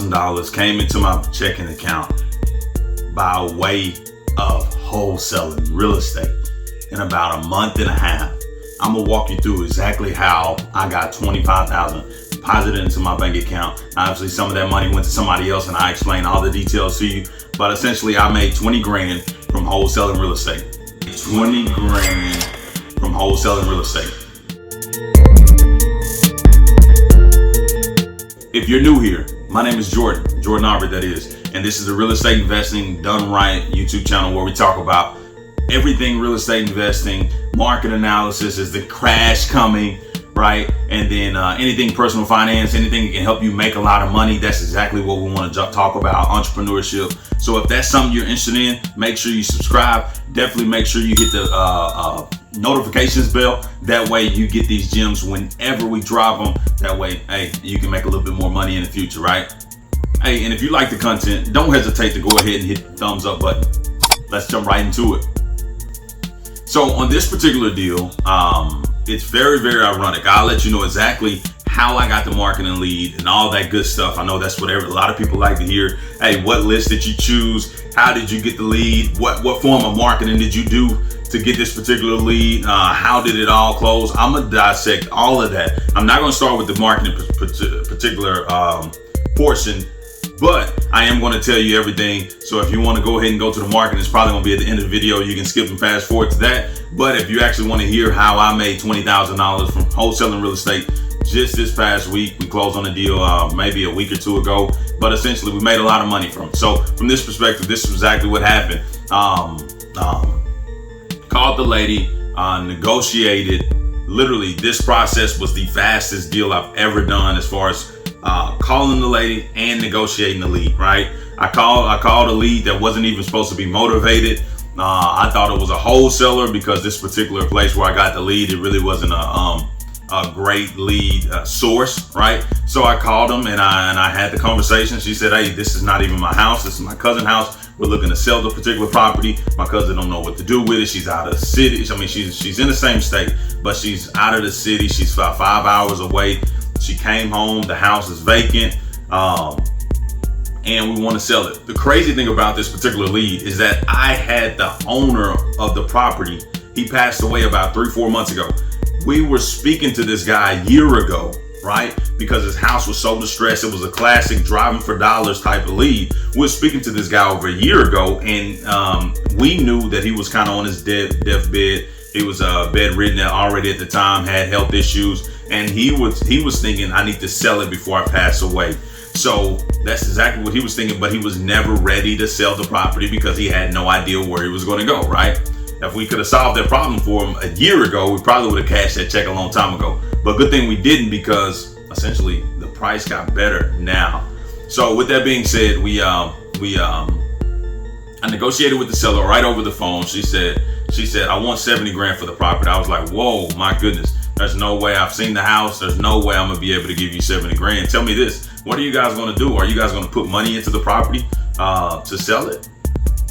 $20,000 came into my checking account by way of wholesaling real estate in about a month and a half. I'm gonna walk you through exactly how I got $25,000 deposited into my bank account. Obviously, some of that money went to somebody else, and I explained all the details to you. But essentially, I made 20 grand from wholesaling real estate. 20 grand from wholesaling real estate. If you're new here, my name is Jordan Aubrey, that is, and this is the Real Estate Investing Done Right YouTube channel where we talk about everything real estate investing, market analysis, is the crash coming, right? And then anything personal finance, anything that can help you make a lot of money. That's exactly what we want to talk about, entrepreneurship. So if that's something you're interested in, make sure you subscribe. Definitely make sure you hit the notifications bell. That way you get these gems whenever we drop them. That way, hey, you can make a little bit more money in the future, right? Hey, and if you like the content, don't hesitate to go ahead and hit the thumbs up button. Let's jump right into it. So on this particular deal, it's very, very ironic. I'll let you know exactly how I got the marketing lead and all that good stuff. I know that's what a lot of people like to hear. Hey, what list did you choose? How did you get the lead? What form of marketing did you do to get this particular lead? How did it all close? I'm gonna dissect all of that. I'm not gonna start with the marketing particular portion, but I am going to tell you everything. So if you want to go ahead and go to the market, it's probably going to be at the end of the video. You can skip and fast forward to that. But if you actually want to hear how I made $20,000 from wholesaling real estate just this past week, we closed on a deal maybe a week or two ago. But essentially, we made a lot of money from it. So from this perspective, this is exactly what happened. Called the lady, negotiated. Literally, this process was the fastest deal I've ever done as far as calling the lady and negotiating the lead, right? I called a lead that wasn't even supposed to be motivated. I thought it was a wholesaler because this particular place where I got the lead, it really wasn't a great lead source, right? So I called him and I had the conversation. She said, hey, this is not even my house. This is my cousin's house. We're looking to sell the particular property. My cousin don't know what to do with it. She's out of the city. I mean, she's in the same state, but she's out of the city. She's about 5 hours away. She came home, the house is vacant, and we want to sell it. The crazy thing about this particular lead is that I had the owner of the property. He passed away about 3-4 months ago. We were speaking to this guy a year ago, right? Because his house was so distressed. It was a classic driving for dollars type of lead. We were speaking to this guy over a year ago, and we knew that he was kind of on his deathbed. He was bedridden already at the time, had health issues. And he was thinking, I need to sell it before I pass away. So that's exactly what he was thinking, but he was never ready to sell the property because he had no idea where he was going to go, right? If we could have solved that problem for him a year ago, we probably would have cashed that check a long time ago. But good thing we didn't, because essentially the price got better now. So with that being said, I negotiated with the seller right over the phone. She said, I want 70 grand for the property. I was like, whoa, my goodness. There's no way. I've seen the house. There's no way I'm going to be able to give you 70 grand. Tell me this. What are you guys going to do? Are you guys going to put money into the property to sell it?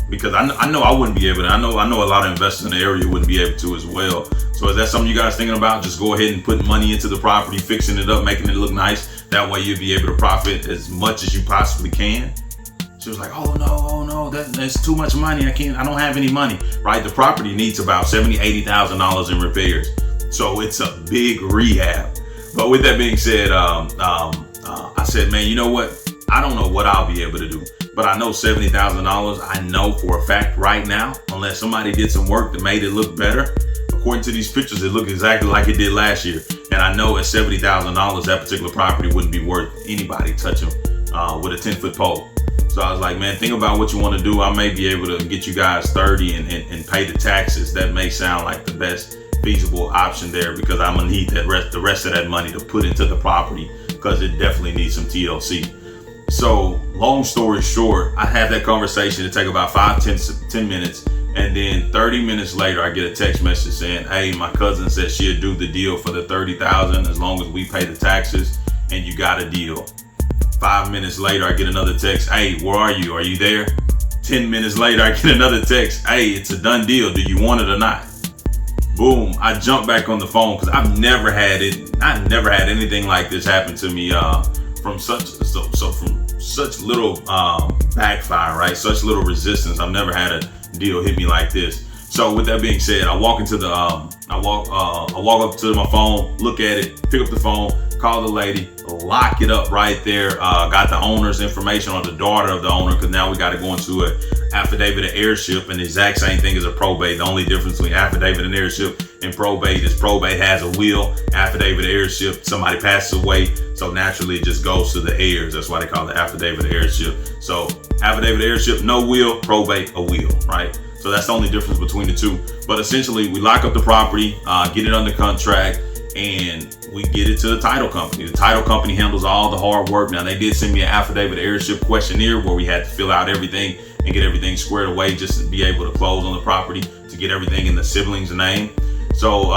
Because I know I wouldn't be able to. I know a lot of investors in the area wouldn't be able to as well. So is that something you guys thinking about? Just go ahead and put money into the property, fixing it up, making it look nice. That way you'll be able to profit as much as you possibly can. She was like, oh no, that's too much money. I don't have any money, right? The property needs about $70,000, $80,000 in repairs. So it's a big rehab. But with that being said, I said, man, you know what? I don't know what I'll be able to do, but I know $70,000. I know for a fact right now, unless somebody did some work that made it look better. According to these pictures, it looked exactly like it did last year. And I know at $70,000, that particular property wouldn't be worth anybody touching with a 10-foot pole. So I was like, man, think about what you want to do. I may be able to get you guys 30 and pay the taxes. That may sound like the best feasible option there, because I'm gonna need the rest of that money to put into the property, because it definitely needs some TLC. So long story short, I had that conversation. It take about 5-10 minutes, and then 30 minutes later, I get a text message saying, hey, my cousin said she'll do the deal for the $30,000 as long as we pay the taxes, and you got a deal. 5 minutes later, I get another text, hey, where are you? Are you there? 10 minutes later, I get another text, hey, it's a done deal. Do you want it or not? Boom, I jump back on the phone, because I've never had anything like this happen to me from such such little backfire, right? Such little resistance. I've never had a deal hit me like this. So with that being said, I walk into the, I walk up to my phone, look at it, pick up the phone, call the lady, lock it up right there. Got the owner's information on the daughter of the owner, because now we got to go into an affidavit of heirship, and the exact same thing as a probate. The only difference between affidavit and heirship and probate is probate has a will, affidavit of heirship, somebody passes away, so naturally it just goes to the heirs. That's why they call it affidavit of heirship. So affidavit of heirship, no will, probate, a will, right? So that's the only difference between the two. But essentially, we lock up the property, get it under contract, and we get it to the title company. The title company handles all the hard work. Now, they did send me an affidavit of heirship questionnaire where we had to fill out everything and get everything squared away just to be able to close on the property, to get everything in the siblings' name. So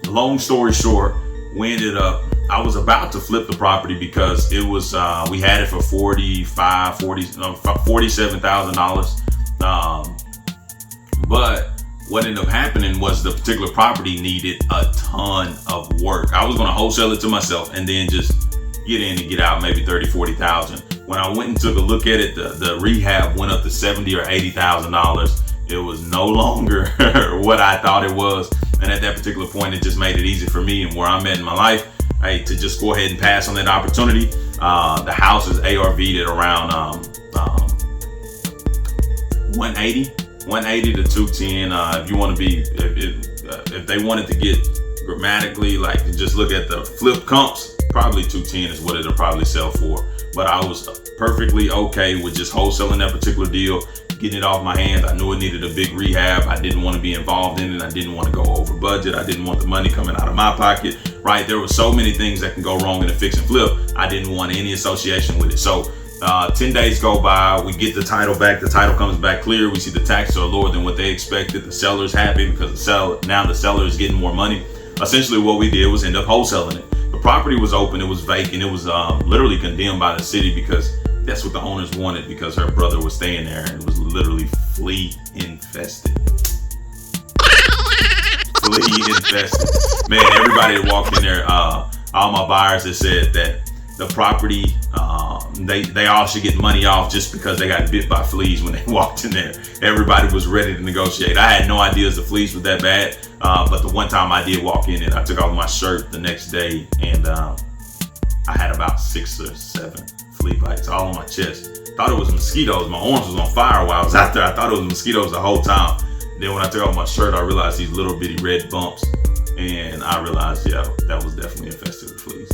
long story short, we ended up, I was about to flip the property because it was, we had it for $47,000. But what ended up happening was the particular property needed a ton of work. I was going to wholesale it to myself and then just get in and get out, maybe 30, 40,000. When I went and took a look at it, the rehab went up to $70,000 or $80,000. It was no longer what I thought it was. And at that particular point, it just made it easy for me and where I'm at in my life, hey, to just go ahead and pass on that opportunity. The house is ARV'd at around 180 to 210. If you want to be, if they wanted to get grammatically, like just look at the flip comps, probably 210 is what it'll probably sell for. But I was perfectly okay with just wholesaling that particular deal, getting it off my hands. I knew it needed a big rehab. I didn't want to be involved in it. I didn't want to go over budget. I didn't want the money coming out of my pocket, right? There were so many things that can go wrong in a fix and flip. I didn't want any association with it. So 10 days go by, we get the title back. The title comes back clear. We see the taxes are lower than what they expected. The seller's happy because now the seller is getting more money. Essentially what we did was end up wholesaling it. The property was open, it was vacant, it was literally condemned by the city because that's what the owners wanted, because her brother was staying there and it was literally flea infested. Flea infested. Man, everybody that walked in there, all my buyers had said that the property, they all should get money off just because they got bit by fleas when they walked in there. Everybody was ready to negotiate. I had no idea the fleas were that bad, but the one time I did walk in and I took off my shirt the next day, and I had about 6 or 7 flea bites all on my chest. Thought it was mosquitoes. My arms was on fire while I was out there. I thought it was mosquitoes the whole time. Then when I took off my shirt, I realized these little bitty red bumps, and I realized, yeah, that was definitely infested with fleas.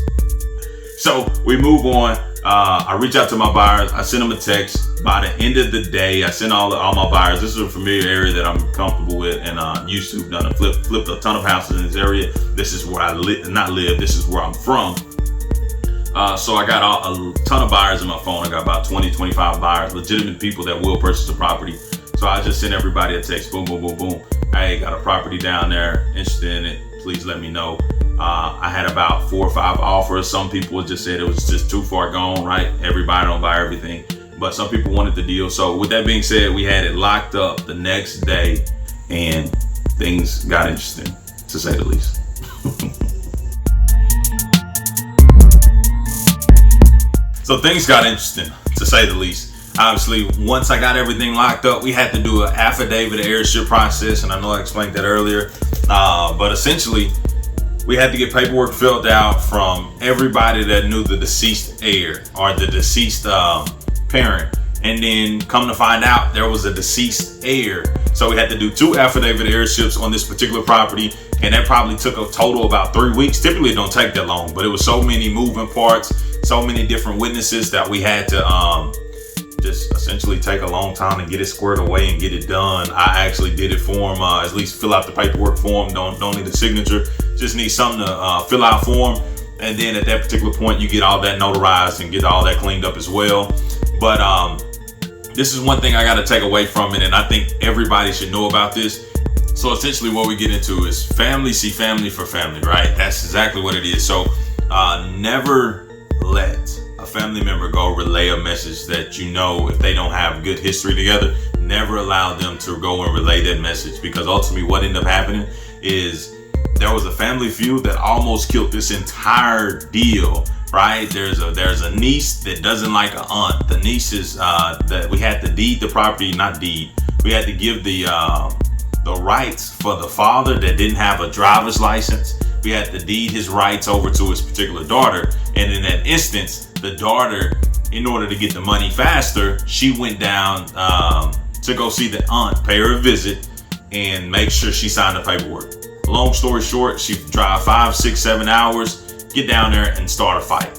So we move on. I reach out to my buyers. I send them a text. By the end of the day, I send all my buyers. This is a familiar area that I'm comfortable with and used to. Done and flipped a ton of houses in this area. This is where I live. This is where I'm from. So I got a ton of buyers in my phone. I got about 20, 25 buyers, legitimate people that will purchase the property. So I just send everybody a text. Boom, boom, boom, boom. Hey, got a property down there. Interested in it? Please let me know. I had about 4 or 5 offers. Some people just said it was just too far gone, right? Everybody don't buy everything, but some people wanted the deal. So with that being said, we had it locked up the next day, and things got interesting, to say the least. So things got interesting, to say the least. Obviously, once I got everything locked up, we had to do an affidavit of heirship process, and I know I explained that earlier, but essentially, we had to get paperwork filled out from everybody that knew the deceased heir or the deceased parent. And then come to find out there was a deceased heir. So we had to do 2 affidavit heirships on this particular property. And that probably took a total of about 3 weeks. Typically it don't take that long, but it was so many moving parts, so many different witnesses that we had to just essentially take a long time to get it squared away and get it done. I actually did it for him, at least fill out the paperwork for him. Don't need a signature, just need something to fill out for him. And then at that particular point, you get all that notarized and get all that cleaned up as well. But this is one thing I got to take away from it, and I think everybody should know about this. So essentially what we get into is family see family for family, right? That's exactly what it is. So never let a family member go relay a message that you know, if they don't have good history together, never allow them to go and relay that message, because ultimately what ended up happening is there was a family feud that almost killed this entire deal, right? There's a niece that doesn't like an aunt. The niece is that we had to deed the property, not deed. We had to give the rights for the father that didn't have a driver's license. We had to deed his rights over to his particular daughter. And in that instance, the daughter, in order to get the money faster, she went down to go see the aunt, pay her a visit, and make sure she signed the paperwork. Long story short, she drive 5, 6, 7 hours, get down there and start a fight,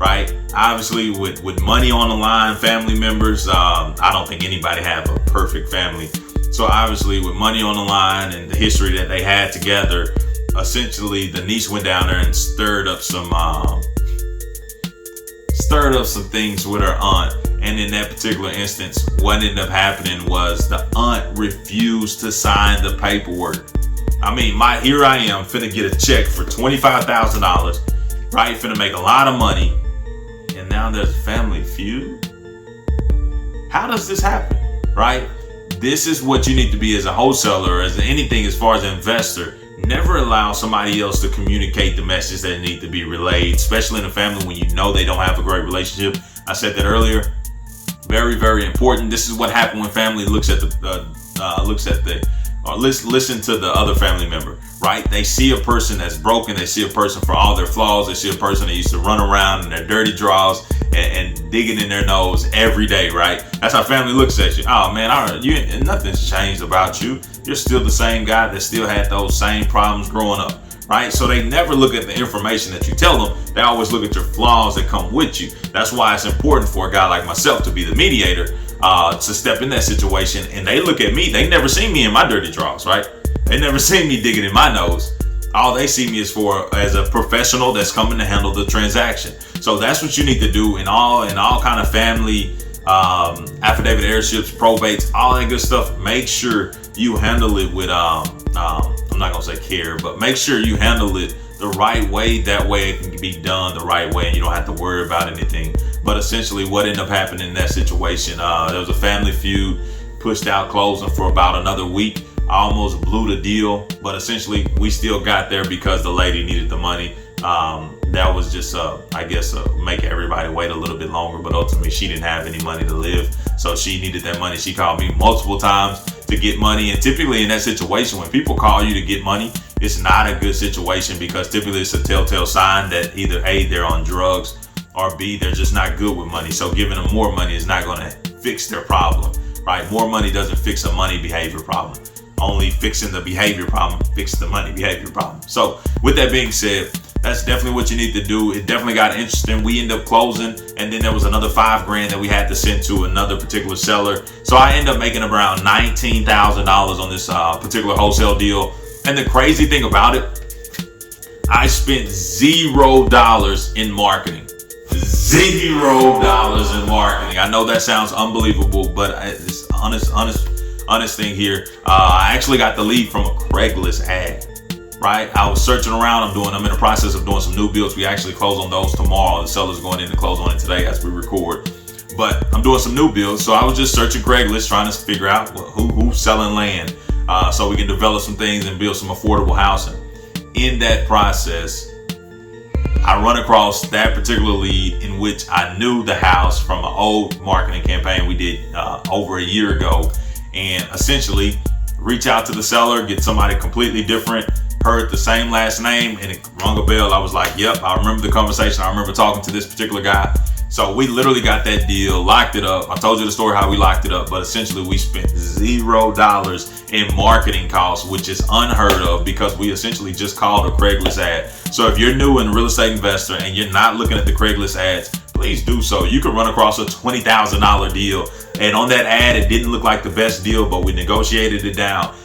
right? Obviously, with money on the line, family members, I don't think anybody have a perfect family. So obviously, with money on the line and the history that they had together, essentially the niece went down there and stirred up some things with her aunt. And in that particular instance, what ended up happening was the aunt refused to sign the paperwork. I mean, here I am finna get a check for $25,000, right? Finna make a lot of money, and now there's a family feud. How does this happen, right? This is what you need to be as a wholesaler, as anything, as far as an investor. Never allow somebody else to communicate the message that need to be relayed, especially in a family when you know they don't have a great relationship. I said that earlier. Very, very important. This is what happened when family listen to the other family member, right? They see a person that's broken. They see a person for all their flaws. They see a person that used to run around in their dirty drawers and digging in their nose every day, right? That's how family looks at you. Oh man, nothing's changed about you. You're still the same guy that still had those same problems growing up, right? So they never look at the information that you tell them. They always look at your flaws that come with you. That's why it's important for a guy like myself to be the mediator, to step in that situation. And they look at me. They never see me in my dirty drawers, right? They never see me digging in my nose. All they see me is as a professional that's coming to handle the transaction. So that's what you need to do in all kind of family, affidavit heirships, probates, all that good stuff. Make sure you handle it with I'm not gonna say care, but make sure you handle it the right way. That way it can be done the right way and you don't have to worry about anything. But essentially what ended up happening in that situation, there was a family feud, pushed out closing for about another week. I almost blew the deal, but essentially we still got there because the lady needed the money. That was just make everybody wait a little bit longer, but ultimately she didn't have any money to live, so she needed that money. She called me multiple times to get money, and typically in that situation, when people call you to get money, it's not a good situation, because typically it's a telltale sign that either A, they're on drugs, or B, they're just not good with money. So giving them more money is not going to fix their problem, right? More money doesn't fix a money behavior problem. Only fixing the behavior problem fixes the money behavior problem. So with that being said, that's definitely what you need to do. It definitely got interesting. We ended up closing, and then there was another $5,000 that we had to send to another particular seller. So I ended up making around $19,000 on this particular wholesale deal. And the crazy thing about it, I spent $0 in marketing. $0 in marketing. I know that sounds unbelievable, but it's honest thing here. I actually got the lead from a Craigslist ad. Right, I was searching around. I'm in the process of doing some new builds. We actually close on those tomorrow. The seller's going in to close on it today as we record. But I'm doing some new builds, so I was just searching Craigslist, trying to figure out who's selling land, so we can develop some things and build some affordable housing. In that process, I run across that particular lead, in which I knew the house from an old marketing campaign we did over a year ago, and essentially reach out to the seller, get somebody completely different. Heard the same last name and it rung a bell. I was like, yep, I remember the conversation. I remember talking to this particular guy. So we literally got that deal, locked it up. I told you the story how we locked it up, but essentially we spent $0 in marketing costs, which is unheard of, because we essentially just called a Craigslist ad. So if you're new in real estate investor and you're not looking at the Craigslist ads, please do so. You can run across a $20,000 deal. And on that ad, it didn't look like the best deal, but we negotiated it down,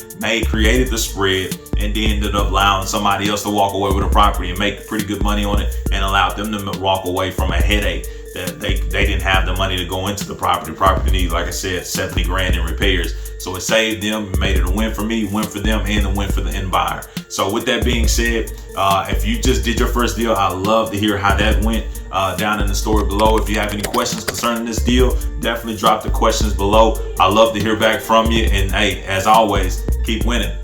created the spread, and then ended up allowing somebody else to walk away with a property and make pretty good money on it, and allowed them to walk away from a headache that they didn't have the money to go into the property. Property needs, like I said, $70,000 in repairs. So it saved them, made it a win for me, win for them, and a win for the end buyer. So with that being said, if you just did your first deal, I'd love to hear how that went down in the story below. If you have any questions concerning this deal, definitely drop the questions below. I love to hear back from you. And hey, as always, keep winning.